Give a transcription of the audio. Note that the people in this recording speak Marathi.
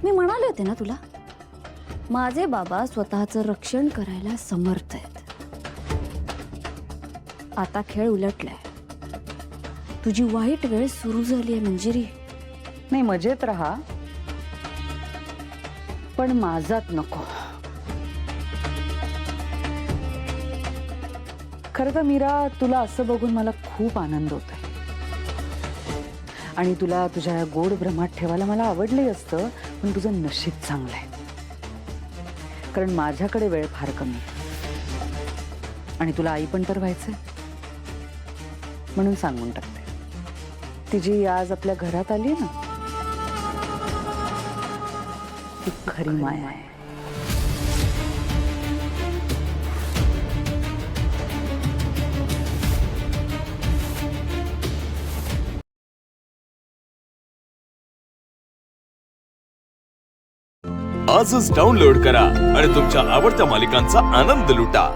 मी म्हणाले होते ना तुला, माझे बाबा स्वतःचं रक्षण करायला समर्थ आहेत. आता खेळ उलटलाय. तुझी वाईट वेळ सुरू झाली आहे मंजिरी. नाही, मजेत राहा, पण माझात नको. खरं तर मीरा, तुला असं बघून मला खूप आनंद होतोय. आणि तुला तुझ्या गोड भ्रमात ठेवायला मला आवडले असतं, पण तुझं नशीब चांगलं आहे. कारण माझ्याकडे वेळ फार कमी आणि तुला आई पण तर व्हायचंय. म्हणून सांगून टाकते, तिची आज आपल्या घरात आली ना, ती खरी माया आहे. आजच डाउनलोड करा आणि तुमच्या आवडत्या मालिकांचा आनंद लुटा.